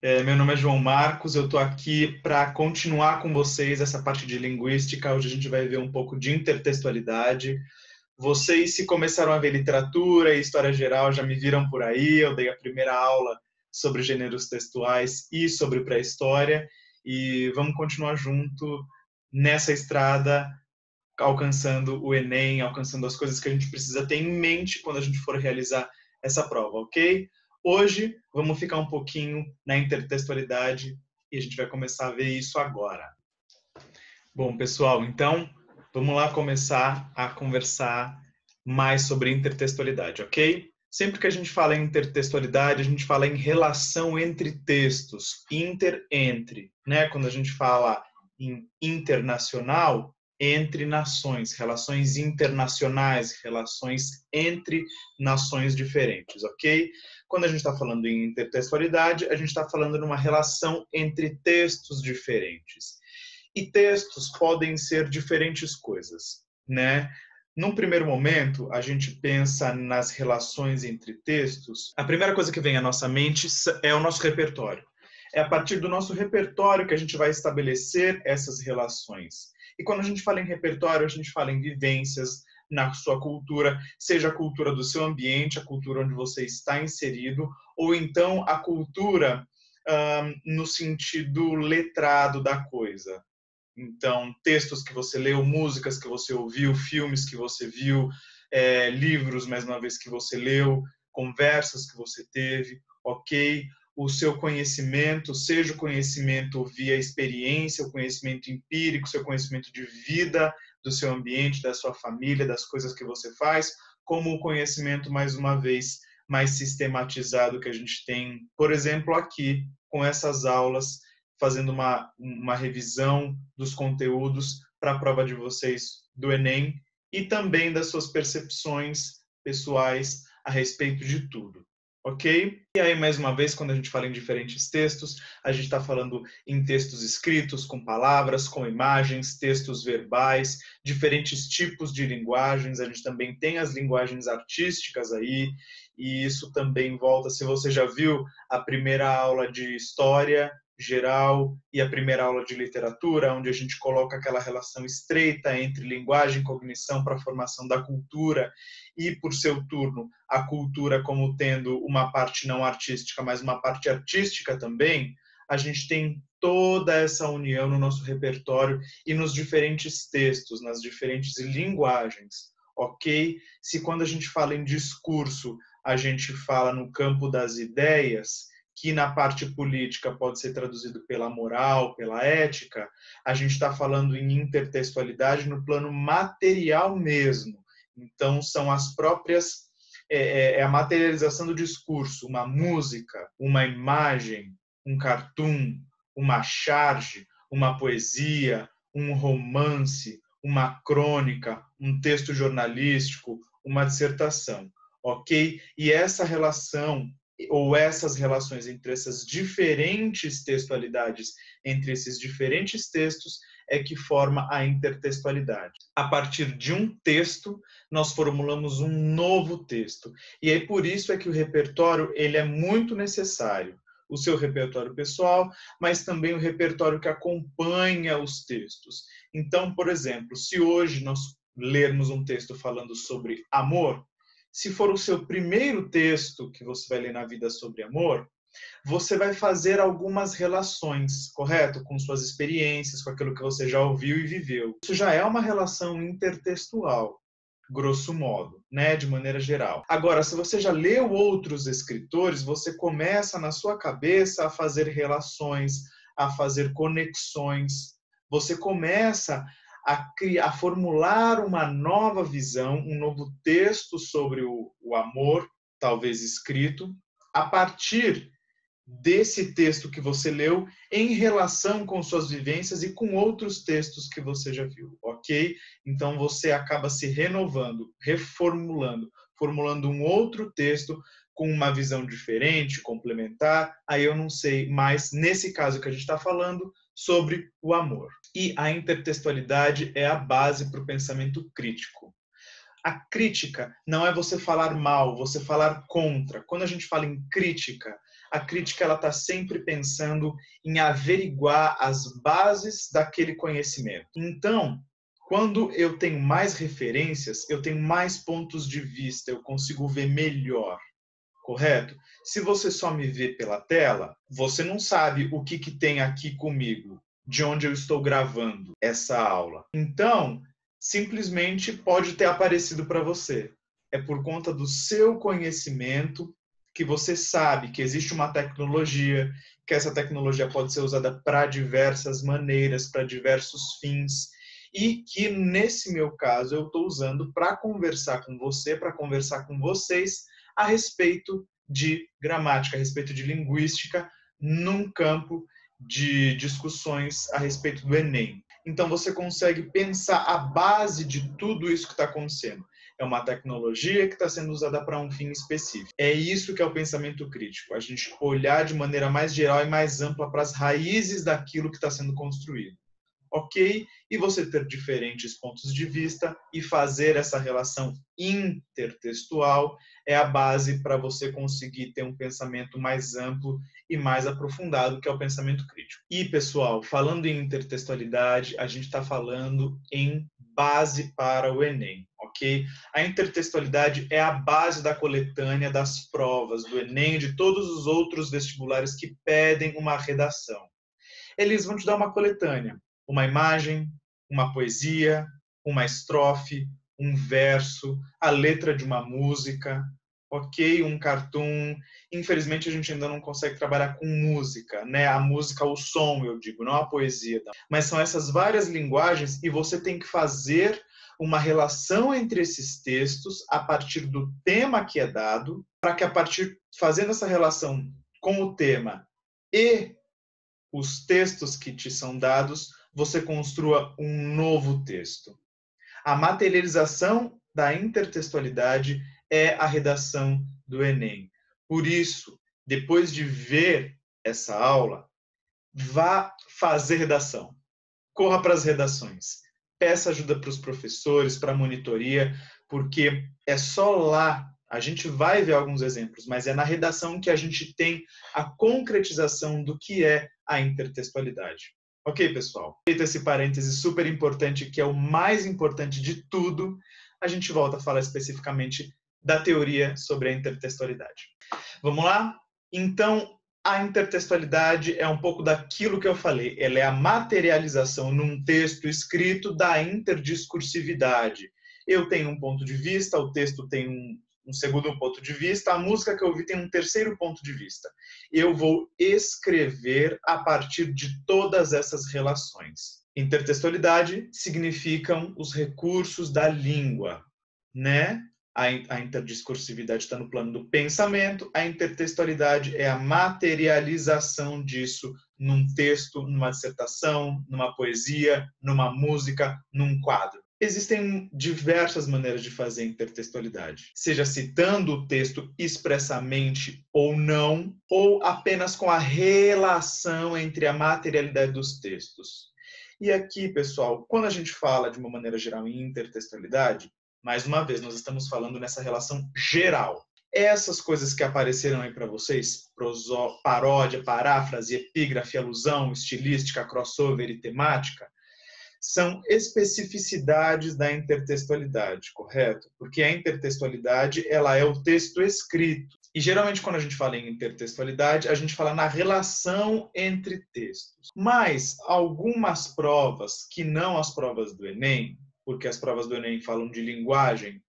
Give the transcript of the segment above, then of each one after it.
Meu nome é João Marcos, eu estou aqui para continuar com vocês essa parte de linguística. Hoje a gente vai ver um pouco de intertextualidade. Vocês, se começaram a ver literatura e história geral, já me viram por aí. Eu dei a primeira aula sobre gêneros textuais e sobre pré-história. E vamos continuar junto nessa estrada, alcançando o Enem, alcançando as coisas que a gente precisa ter em mente quando a gente for realizar essa prova, ok? Hoje, vamos ficar um pouquinho na intertextualidade e a gente vai começar a ver isso agora. Bom, pessoal, então, vamos lá começar a conversar mais sobre intertextualidade, ok? Sempre que a gente fala em intertextualidade, a gente fala em relação entre textos, entre, né? Quando a gente fala em internacional, entre nações, relações internacionais, relações entre nações diferentes, ok? Quando a gente está falando em intertextualidade, a gente está falando de uma relação entre textos diferentes. E textos podem ser diferentes coisas, né? Num primeiro momento, a gente pensa nas relações entre textos. A primeira coisa que vem à nossa mente é o nosso repertório. É a partir do nosso repertório que a gente vai estabelecer essas relações. E quando a gente fala em repertório, a gente fala em vivências na sua cultura, seja a cultura do seu ambiente, a cultura onde você está inserido, ou então a cultura no sentido letrado da coisa. Então, textos que você leu, músicas que você ouviu, filmes que você viu, livros, mais uma vez, que você leu, conversas que você teve, ok? O seu conhecimento, seja o conhecimento via experiência, o conhecimento empírico, seu conhecimento de vida, do seu ambiente, da sua família, das coisas que você faz, como o conhecimento, mais uma vez, mais sistematizado que a gente tem, por exemplo, aqui, com essas aulas, fazendo uma revisão dos conteúdos para a prova de vocês do Enem e também das suas percepções pessoais a respeito de tudo, ok? E aí, mais uma vez, quando a gente fala em diferentes textos, a gente está falando em textos escritos, com palavras, com imagens, textos verbais, diferentes tipos de linguagens, a gente também tem as linguagens artísticas aí, e isso também volta, se você já viu a primeira aula de história geral e a primeira aula de literatura, onde a gente coloca aquela relação estreita entre linguagem e cognição para a formação da cultura e, por seu turno, a cultura como tendo uma parte não artística, mas uma parte artística também, a gente tem toda essa união no nosso repertório e nos diferentes textos, nas diferentes linguagens, ok? Se quando a gente fala em discurso, a gente fala no campo das ideias, que na parte política pode ser traduzido pela moral, pela ética, a gente está falando em intertextualidade no plano material mesmo. Então, são as próprias, a materialização do discurso, uma música, uma imagem, um cartoon, uma charge, uma poesia, um romance, uma crônica, um texto jornalístico, uma dissertação, ok? E essa relação ou essas relações entre essas diferentes textualidades, entre esses diferentes textos, é que forma a intertextualidade. A partir de um texto, nós formulamos um novo texto. E aí, por isso é que o repertório ele é muito necessário. O seu repertório pessoal, mas também o repertório que acompanha os textos. Então, por exemplo, se hoje nós lermos um texto falando sobre amor, se for o seu primeiro texto que você vai ler na vida sobre amor, você vai fazer algumas relações, correto? Com suas experiências, com aquilo que você já ouviu e viveu. Isso já é uma relação intertextual, grosso modo, né? De maneira geral. Agora, se você já leu outros escritores, você começa na sua cabeça a fazer relações, a fazer conexões. Você começa a formular uma nova visão, um novo texto sobre o amor, talvez escrito, a partir desse texto que você leu em relação com suas vivências e com outros textos que você já viu, ok? Então você acaba se renovando, reformulando, formulando um outro texto com uma visão diferente, complementar, aí eu não sei, mas nesse caso que a gente está falando, sobre o amor. E a intertextualidade é a base para o pensamento crítico. A crítica não é você falar mal, você falar contra. Quando a gente fala em crítica, a crítica ela está sempre pensando em averiguar as bases daquele conhecimento. Então, quando eu tenho mais referências, eu tenho mais pontos de vista, eu consigo ver melhor, correto? Se você só me vê pela tela, você não sabe o que tem aqui comigo, de onde eu estou gravando essa aula. Então, simplesmente pode ter aparecido para você. É por conta do seu conhecimento que você sabe que existe uma tecnologia, que essa tecnologia pode ser usada para diversas maneiras, para diversos fins, e que, nesse meu caso, eu estou usando para conversar com você, para conversar com vocês a respeito de gramática, a respeito de linguística, num campo de discussões a respeito do Enem. Então, você consegue pensar a base de tudo isso que está acontecendo. É uma tecnologia que está sendo usada para um fim específico. É isso que é o pensamento crítico, a gente olhar de maneira mais geral e mais ampla para as raízes daquilo que está sendo construído. Ok? E você ter diferentes pontos de vista e fazer essa relação intertextual é a base para você conseguir ter um pensamento mais amplo e mais aprofundado, que é o pensamento crítico. E, pessoal, falando em intertextualidade, a gente está falando em base para o Enem, ok? A intertextualidade é a base da coletânea das provas do Enem e de todos os outros vestibulares que pedem uma redação. Eles vão te dar uma coletânea, uma imagem, uma poesia, uma estrofe, um verso, a letra de uma música, ok? Um cartoon. Infelizmente, a gente ainda não consegue trabalhar com música, né? A música, o som, eu digo, não a poesia. Mas são essas várias linguagens e você tem que fazer uma relação entre esses textos a partir do tema que é dado, para que fazendo essa relação com o tema e os textos que te são dados, você construa um novo texto. A materialização da intertextualidade é a redação do Enem. Por isso, depois de ver essa aula, vá fazer redação. Corra para as redações. Peça ajuda para os professores, para a monitoria, porque é só lá, a gente vai ver alguns exemplos, mas é na redação que a gente tem a concretização do que é a intertextualidade. Ok, pessoal? Feito esse parêntese super importante, que é o mais importante de tudo, a gente volta a falar especificamente da teoria sobre a intertextualidade. Vamos lá? Então, a intertextualidade é um pouco daquilo que eu falei. Ela é a materialização num texto escrito da interdiscursividade. Eu tenho um ponto de vista, o texto tem um segundo ponto de vista, a música que eu ouvi tem um terceiro ponto de vista. Eu vou escrever a partir de todas essas relações. Intertextualidade significam os recursos da língua, né? A interdiscursividade está no plano do pensamento, a intertextualidade é a materialização disso num texto, numa dissertação, numa poesia, numa música, num quadro. Existem diversas maneiras de fazer intertextualidade, seja citando o texto expressamente ou não, ou apenas com a relação entre a materialidade dos textos. E aqui, pessoal, quando a gente fala de uma maneira geral em intertextualidade, mais uma vez, nós estamos falando nessa relação geral. Essas coisas que apareceram aí para vocês, paródia, paráfrase, epígrafe, alusão, estilística, crossover e temática, são especificidades da intertextualidade, correto? Porque a intertextualidade, ela é o texto escrito. E geralmente quando a gente fala em intertextualidade, a gente fala na relação entre textos. Mas algumas provas, que não as provas do Enem, porque as provas do Enem falam de linguagem,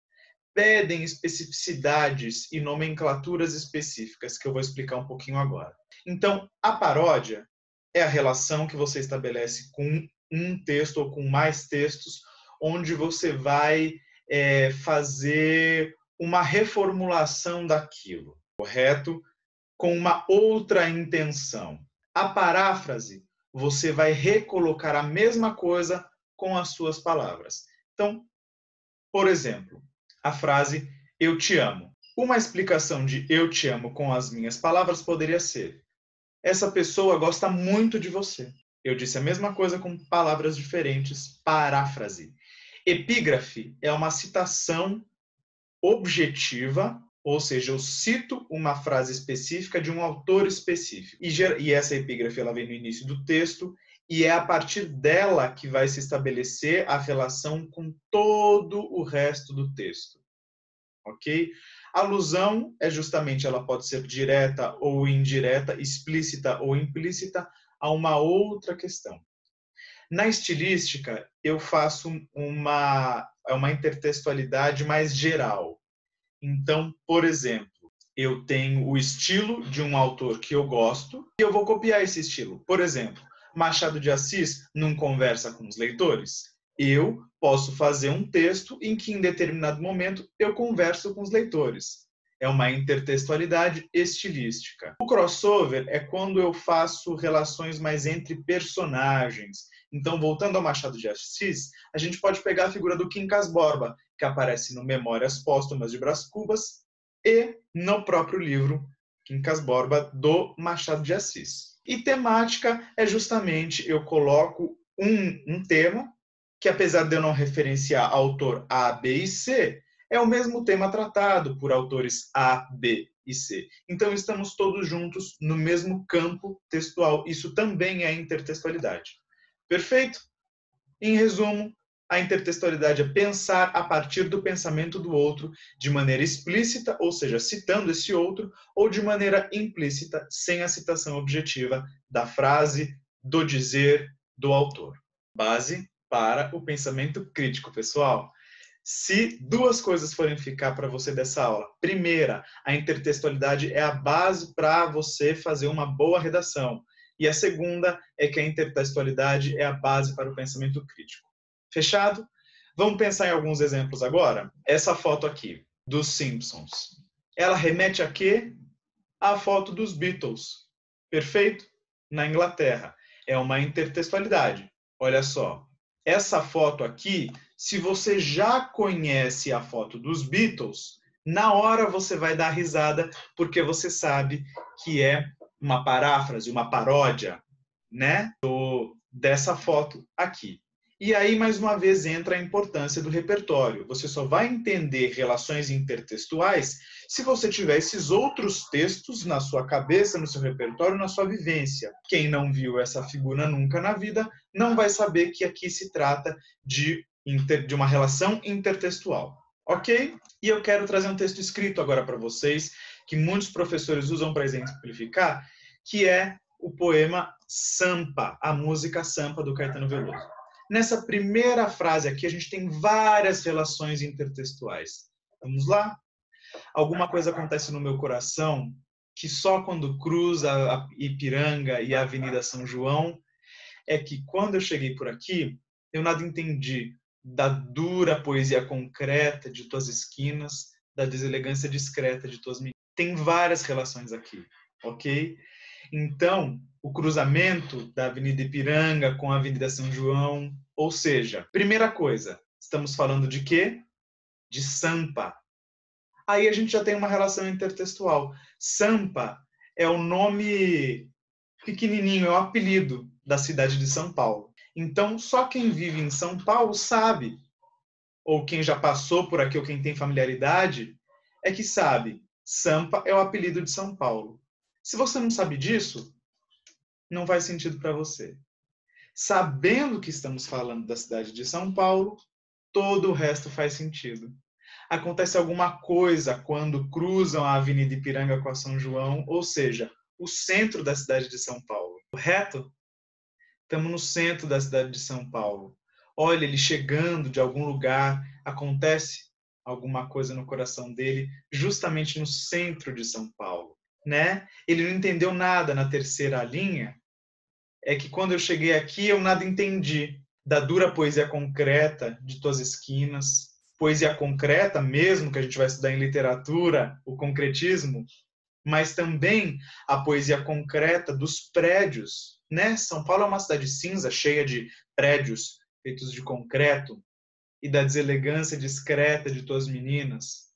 pedem especificidades e nomenclaturas específicas, que eu vou explicar um pouquinho agora. Então, a paródia é a relação que você estabelece com um texto ou com mais textos, onde você vai fazer uma reformulação daquilo, correto? Com uma outra intenção. A paráfrase, você vai recolocar a mesma coisa com as suas palavras. Então, por exemplo, a frase eu te amo. Uma explicação de eu te amo com as minhas palavras poderia ser: essa pessoa gosta muito de você. Eu disse a mesma coisa com palavras diferentes, paráfrase. Epígrafe é uma citação objetiva Ou seja, eu cito uma frase específica de um autor específico. E essa epígrafe ela vem no início do texto, e é a partir dela que vai se estabelecer a relação com todo o resto do texto. Ok? A alusão é justamente, ela pode ser direta ou indireta, explícita ou implícita, a uma outra questão. Na estilística, eu faço uma intertextualidade mais geral. Então, por exemplo, eu tenho o estilo de um autor que eu gosto e eu vou copiar esse estilo. Por exemplo, Machado de Assis não conversa com os leitores. Eu posso fazer um texto em que, em determinado momento, eu converso com os leitores. É uma intertextualidade estilística. O crossover é quando eu faço relações mais entre personagens. Então, voltando ao Machado de Assis, a gente pode pegar a figura do Quincas Borba, que aparece no Memórias Póstumas de Brás Cubas e no próprio livro Quincas Borba, do Machado de Assis. E temática é justamente, eu coloco um tema, que apesar de eu não referenciar autor A, B e C, é o mesmo tema tratado por autores A, B e C. Então, estamos todos juntos no mesmo campo textual. Isso também é intertextualidade. Perfeito? Em resumo, a intertextualidade é pensar a partir do pensamento do outro de maneira explícita, ou seja, citando esse outro, ou de maneira implícita, sem a citação objetiva da frase, do dizer, do autor. Base para o pensamento crítico, pessoal. Se duas coisas forem ficar para você dessa aula. Primeira, a intertextualidade é a base para você fazer uma boa redação. E a segunda é que a intertextualidade é a base para o pensamento crítico. Fechado? Vamos pensar em alguns exemplos agora? Essa foto aqui, dos Simpsons. Ela remete a quê? A foto dos Beatles. Perfeito? Na Inglaterra. É uma intertextualidade. Olha só. Essa foto aqui, se você já conhece a foto dos Beatles, na hora você vai dar risada, porque você sabe que é uma paráfrase, uma paródia, né, dessa foto aqui. E aí, mais uma vez, entra a importância do repertório. Você só vai entender relações intertextuais se você tiver esses outros textos na sua cabeça, no seu repertório, na sua vivência. Quem não viu essa figura nunca na vida não vai saber que aqui se trata de uma relação intertextual. Ok? E eu quero trazer um texto escrito agora para vocês, que muitos professores usam para exemplificar, que é o poema Sampa, a música Sampa, do Caetano Veloso. Nessa primeira frase aqui, a gente tem várias relações intertextuais. Vamos lá? Alguma coisa acontece no meu coração que só quando cruza a Ipiranga e a Avenida São João é que quando eu cheguei por aqui, eu nada entendi da dura poesia concreta de tuas esquinas, da deselegância discreta de tuas meninas. Tem várias relações aqui, ok? Então, o cruzamento da Avenida Ipiranga com a Avenida São João, ou seja, primeira coisa, estamos falando de quê? De Sampa. Aí a gente já tem uma relação intertextual. Sampa é o nome pequenininho, é o apelido da cidade de São Paulo. Então, só quem vive em São Paulo sabe, ou quem já passou por aqui, ou quem tem familiaridade, é que sabe, Sampa é o apelido de São Paulo. Se você não sabe disso, não faz sentido para você. Sabendo que estamos falando da cidade de São Paulo, todo o resto faz sentido. Acontece alguma coisa quando cruzam a Avenida Ipiranga com a São João, ou seja, o centro da cidade de São Paulo. Correto? Estamos no centro da cidade de São Paulo. Olha, ele chegando de algum lugar, acontece alguma coisa no coração dele, justamente no centro de São Paulo, né? Ele não entendeu nada na terceira linha, é que quando eu cheguei aqui eu nada entendi da dura poesia concreta de tuas esquinas, poesia concreta mesmo, que a gente vai estudar em literatura, o concretismo, mas também a poesia concreta dos prédios, né? São Paulo é uma cidade cinza, cheia de prédios feitos de concreto, e da deselegância discreta de tuas meninas.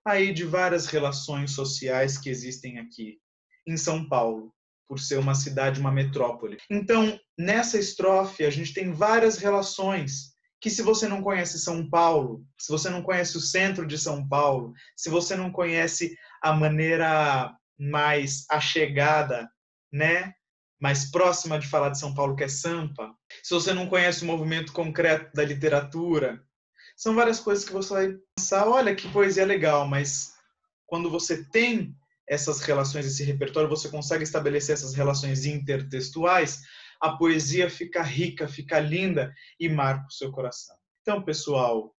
Aí de várias relações sociais que existem aqui em São Paulo, por ser uma cidade, uma metrópole. Então, nessa estrofe, a gente tem várias relações que se você não conhece São Paulo, se você não conhece o centro de São Paulo, se você não conhece a maneira mais achegada, né, mais próxima de falar de São Paulo, que é Sampa, se você não conhece o movimento concreto da literatura, são várias coisas que você vai pensar, olha que poesia legal, mas quando você tem essas relações, esse repertório, você consegue estabelecer essas relações intertextuais, a poesia fica rica, fica linda e marca o seu coração. Então, pessoal,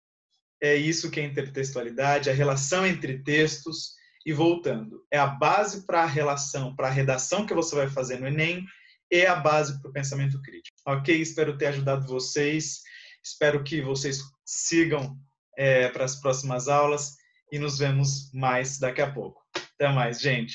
é isso que é intertextualidade, a relação entre textos. E voltando, é a base para a relação, para a redação que você vai fazer no Enem, e a base para o pensamento crítico. Ok? Espero ter ajudado vocês, espero que vocês sigam para as próximas aulas e nos vemos mais daqui a pouco. Até mais, gente!